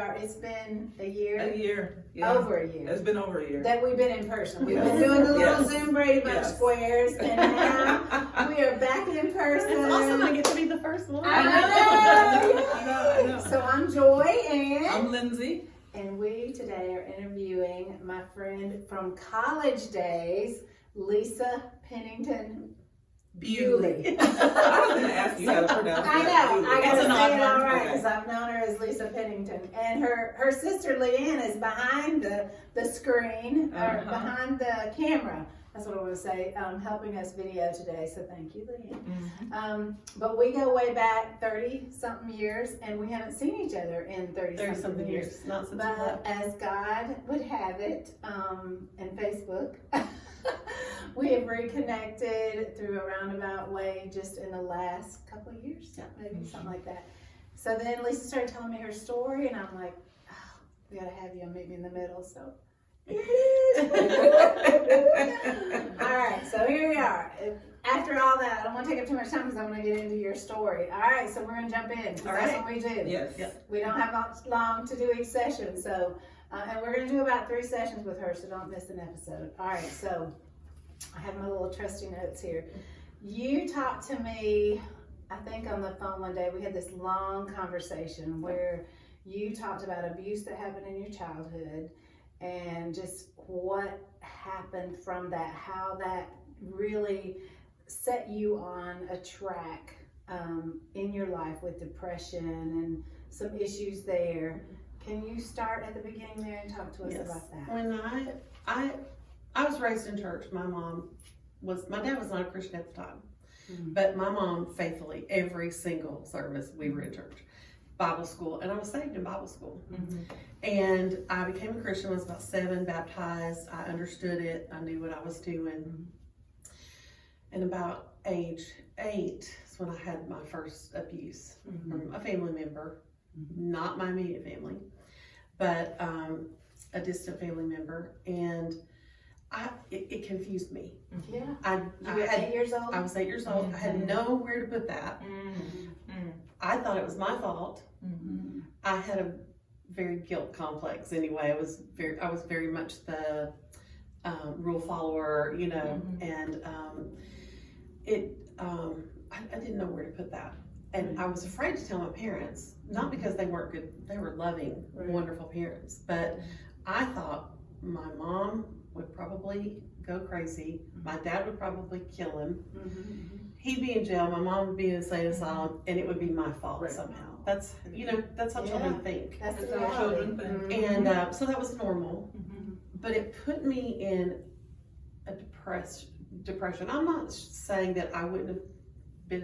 are. It's been a year. A year. Yeah. Over a year. It's been over a year. That we've been in person. We've Yes. been doing the little Yes. Zoom Brady Bunch Yes. squares, and now we are back in person. It's awesome. I get to be the first one. I know. So I'm Joy, and I'm Lindsay. And we today are interviewing my friend from college days, Lisa Bewley. I was going to ask you how to pronounce I that. know, I gotta It's an say odd it all one. right, Okay. because I've known her as Lisa Pennington. And her sister Leanne is behind the screen, or behind the camera. That's what I want to say, helping us video today, so thank you, Leanne. But we go way back 30-something years, and we haven't seen each other in 30-something years. Not since But as God would have it, and Facebook, we have reconnected through a roundabout way just in the last couple of years, maybe something like that. So then Lisa started telling me her story, and I'm like, oh, we gotta have you meet me in the middle, so here it is. All right, so here we are. After all that, I don't want to take up too much time because I want to get into your story. All right, so we're going to jump in. All That's right. what we do. Yes. We don't have long to do each session, so and we're going to do about 3 sessions with her, so don't miss an episode. All right, so I have my little trusty notes here. You talked to me, I think on the phone one day. We had this long conversation where you talked about abuse that happened in your childhood and just what happened from that, how that really set you on a track in your life with depression and some issues there. Can you start at the beginning there and talk to us about that? When I was raised in church. My dad was not a Christian at the time, but my mom faithfully, every single service we were in church, Bible school, and I was saved in Bible school. And I became a Christian when I was about 7, baptized. I understood it. I knew what I was doing. And about age 8 is when I had my first abuse from a family member, not my immediate family, but a distant family member. And it confused me. Yeah. You were 8 years old? I was 8 years old. I had nowhere to put that. I thought it was my fault. I had a very guilt complex anyway. I was very much the rule follower, you know, and I didn't know where to put that. And I was afraid to tell my parents, not because they weren't good, they were loving, wonderful parents, but I thought my mom would probably go crazy. My dad would probably kill him. He'd be in jail, my mom would be in an insane asylum, and it would be my fault somehow. That's how children think. That's That's how children think. And so that was normal, but it put me in a depression. I'm not saying that I wouldn't have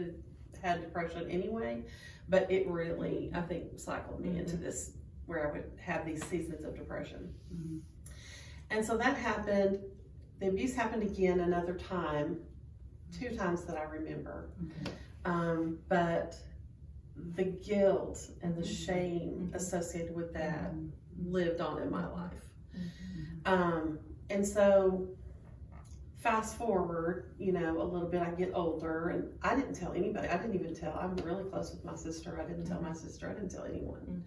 had depression anyway, but it really, I think, cycled me into this where I would have these seasons of depression. And so that happened. The abuse happened again another time, 2 times that I remember. But the guilt and the shame associated with that lived on in my life. And so fast forward, a little bit, I get older, and I didn't tell anybody. I didn't even tell. I'm really close with my sister. I didn't tell my sister. I didn't tell anyone.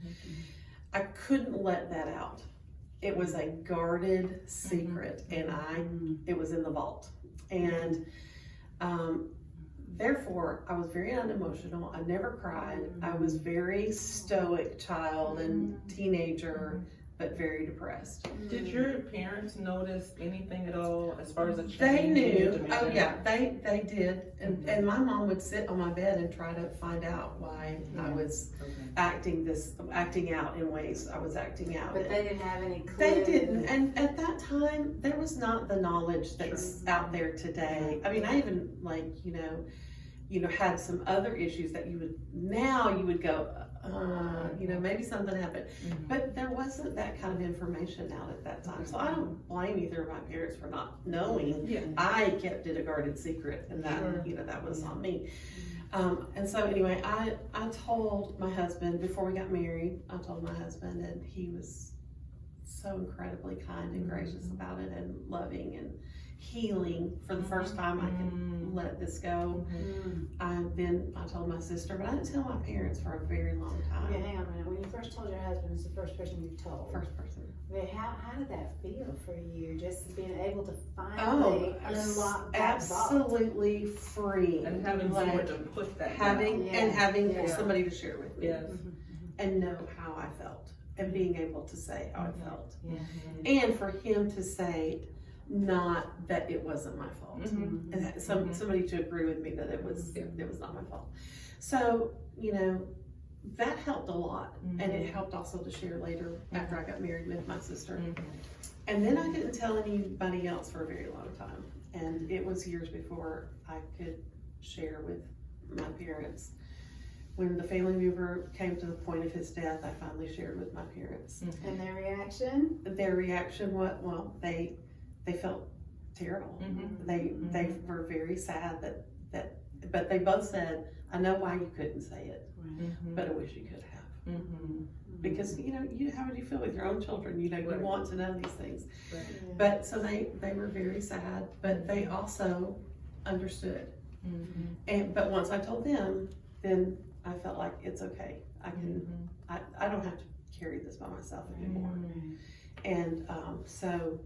I couldn't let that out. It was a guarded secret, and it was in the vault. And therefore, I was very unemotional. I never cried. I was very stoic child and teenager, but very depressed. Did your parents notice anything at all as far as a change? They in knew. your demeanor? Oh yeah, they did. And my mom would sit on my bed and try to find out why I was acting out in ways I was acting out. But they didn't have any clue. They didn't. And at that time, there was not the knowledge that's out there today. I mean, I even had some other issues that you would go, maybe something happened. But there wasn't that kind of information out at that time. So I don't blame either of my parents for not knowing. I kept it a guarded secret, and that, that was on me. And so anyway, I told my husband before we got married, and he was so incredibly kind and gracious about it and loving, and healing for the first time I can let this go. I told my sister, but I didn't tell my parents for a very long time. Yeah, hang on a minute. When you first told your husband, it's the first person you told. First person. Okay, how did that feel for you? Just being able to finally unlock that vault? Absolutely free. And having somewhere to put that having down. and having Yeah. somebody to share with me. Yes. And know how I felt and being able to say how I felt. Yeah. And for him to say not that it wasn't my fault. And that somebody to agree with me that it was not my fault. So, you know, that helped a lot. And it helped also to share later after I got married with my sister. And then I didn't tell anybody else for a very long time. And it was years before I could share with my parents. When the family member came to the point of his death, I finally shared with my parents. And their reaction? Their reaction was, well, they felt terrible. They were very sad but they both said, I know why you couldn't say it, but I wish you could have. Because, you know, how would you feel with your own children? You know, you want to know these things. But so they were very sad, but they also understood. But once I told them, then I felt like it's okay. I don't have to carry this by myself anymore. And so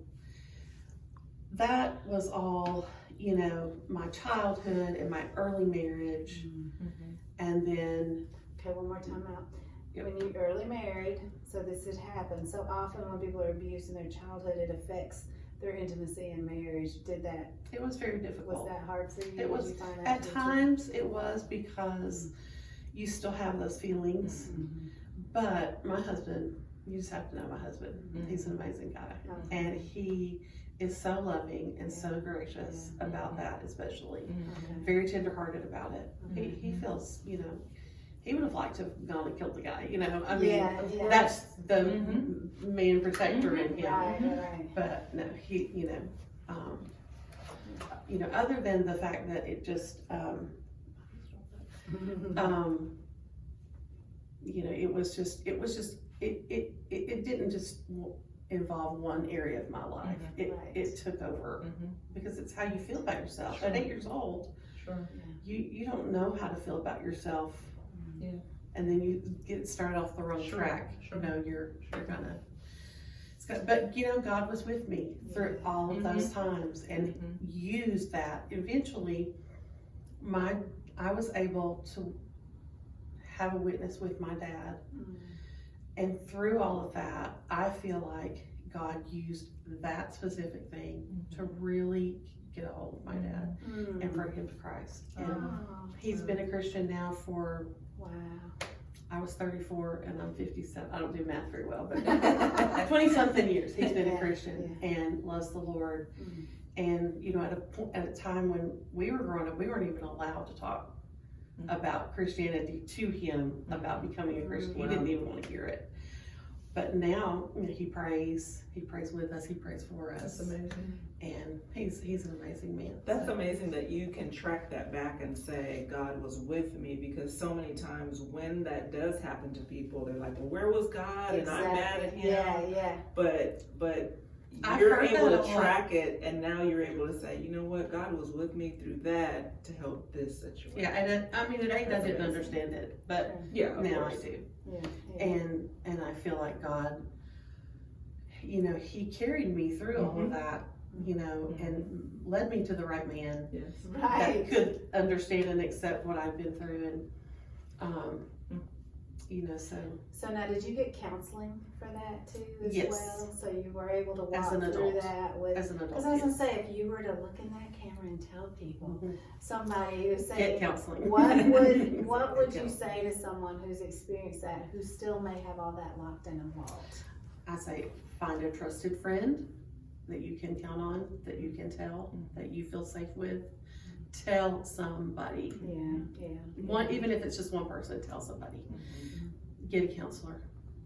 that was all, you know, my childhood and my early marriage. And then, Okay, one more time out. Yep. When you early married, so this had happened. So often when people are abused in their childhood, it affects their intimacy in marriage. it was very difficult. Was that hard for you? It was, Did you find that at to be times it was because you still have those feelings. But my husband, you just have to know my husband. He's an amazing guy. And he is so loving and so gracious about that, especially. Very tenderhearted about it. He feels, you know, he would have liked to have gone and killed the guy, you know. I mean, that's the man protector in him. Right. But no, he, you know, other than the fact that it just, you know, it didn't just involve one area of my life. It took over because it's how you feel about yourself. At 8 years old, you don't know how to feel about yourself. And then you get started off the wrong track. You know, you're gonna. But you know, God was with me through all of those times and used that. Eventually, I was able to have a witness with my dad. And through all of that, I feel like God used that specific thing to really get a hold of my dad and bring him to Christ. And he's been a Christian now for, I was 34 and I'm 57. I don't do math very well, but 20 something years he's been a Christian and loves the Lord. And you know, at a time when we were growing up, we weren't even allowed to talk about Christianity to him, about becoming a Christian. He didn't even want to hear it. But now, you know, he prays with us, he prays for us. That's amazing. And he's an amazing man. That's amazing that you can track that back and say, God was with me, because so many times when that does happen to people, they're like, well, where was God? And I'm mad at him. But you're able to track it, and now you're able to say, you know what, God was with me through that to help this situation. Yeah, and at 8 I didn't understand it, but now I do. And I feel like God, you know, he carried me through all of that, you know, and led me to the right man that could understand and accept what I've been through. And you know, so now did you get counseling for that too as Yes. well? So you were able to walk As an through adult. that with, as an adult, because I was gonna say, if you were to look in that camera and tell people, somebody who's get saying, counseling. what would you say to someone who's experienced that, who still may have all that locked in a vault? I say, find a trusted friend that you can count on, that you can tell, that you feel safe with. Tell somebody. Even if it's just one person, tell somebody. Get a counselor.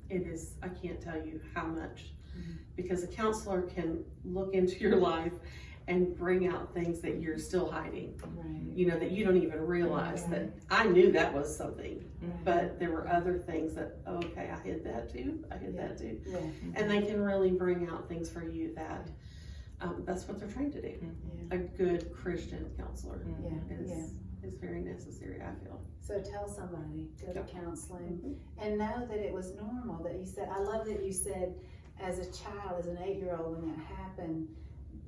It is, I can't tell you how much, because a counselor can look into your life and bring out things that you're still hiding. You know, that you don't even realize that I knew that was something, but there were other things that, okay, I hid that too. And they can really bring out things for you that that's what they're trained to do. Yeah. A good Christian counselor Yeah. is very necessary, I feel. So tell somebody, go to counseling, Mm-hmm. and know that it was normal, that you said, I love that you said, as a child, as an 8-year-old, when that happened,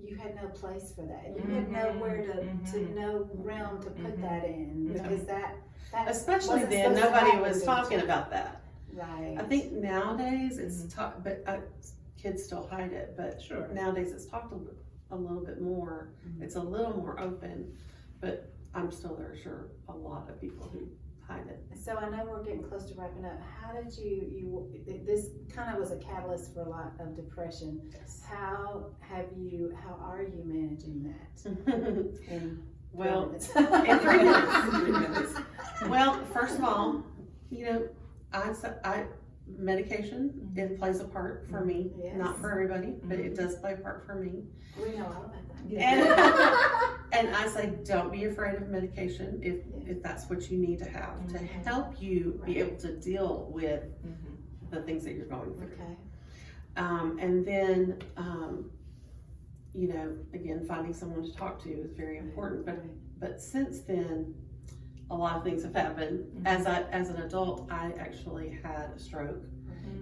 you had no place for that. You had nowhere to no realm to put that in, because that Especially wasn't then, supposed to nobody happen was to talking you. about that. Right. I think nowadays it's talked, but kids still hide it, but Sure. nowadays it's talked a little bit more. It's a little more open, but I'm still there, sure, a lot of people who hide it. So I know we're getting close to wrapping up. How did this kind of was a catalyst for a lot of depression. How are you managing that? In Well, 3 minutes. in 3 minutes. 3 minutes. Well, first of all, medication, it plays a part for me, Yes. not for everybody, but it does play a part for me. We know all about that. And I say, don't be afraid of medication if that's what you need to have to help you be able to deal with the things that you're going through. Okay. And then, again, finding someone to talk to is very important. But since then, a lot of things have happened. As an adult, I actually had a stroke,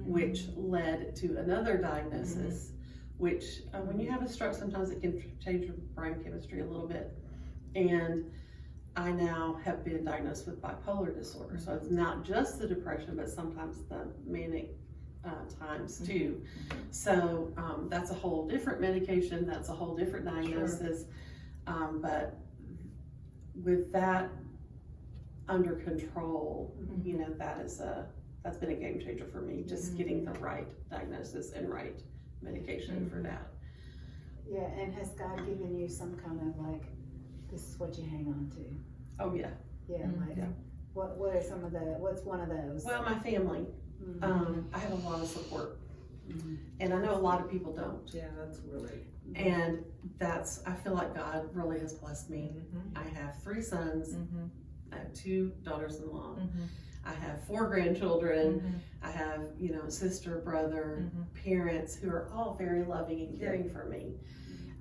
which led to another diagnosis. Which, when you have a stroke, sometimes it can change your brain chemistry a little bit. And I now have been diagnosed with bipolar disorder. So it's not just the depression, but sometimes the manic times too. So that's a whole different medication. That's a whole different diagnosis. But with that under control, that's been a game changer for me. Just getting the right diagnosis and right medication for that. Yeah, and has God given you some kind of this is what you hang on to? Oh yeah. Yeah, what are some of what's one of those? Well, my family. I have a lot of support. And I know a lot of people don't. Yeah, that's really. And I feel like God really has blessed me. I have 3 sons. I have 2 daughters-in-law. I have 4 grandchildren. I have, sister, brother, parents who are all very loving and caring for me.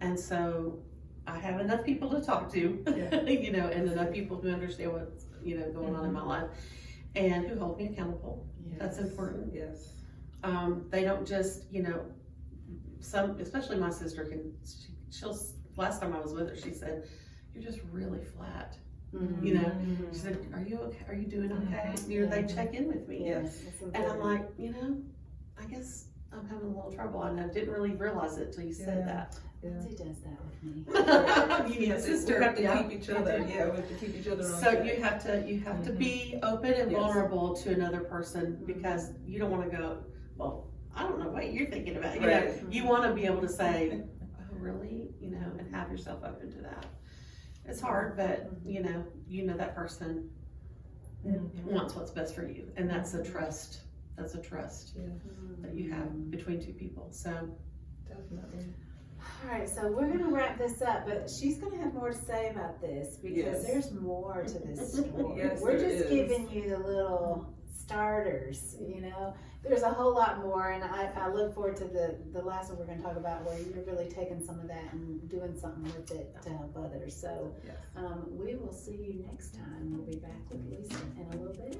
And so I have enough people to talk to, and enough people who understand what's, going on in my life and who hold me accountable. Yes. That's important. Yes. They don't just, especially my sister last time I was with her, she said, "You're just really flat." She said, "Are you okay? Are you doing okay?" They check in with me. Yes. And I'm like, I guess I'm having a little trouble, and I didn't really realize it till you said that. Lindsay does that with me. You need a sister. We have to keep each other. Yeah, we have to keep each other on So track. you have to be open and vulnerable to another person, because you don't want to go, well, I don't know what you're thinking about. You want to be able to say, oh, really? And have yourself open to that. It's hard, but that person wants what's best for you, and that's a trust. That's a trust that you have between 2 people. So definitely. All right, so we're gonna wrap this up, but she's gonna have more to say about this, because there's more to this story. Yes, we're there just is. giving you the little starters, There's a whole lot more, and I look forward to the last one we're gonna talk about, where you're really taking some of that and doing something with it to help others. So we will see you next time. We'll be back with Lisa in a little bit.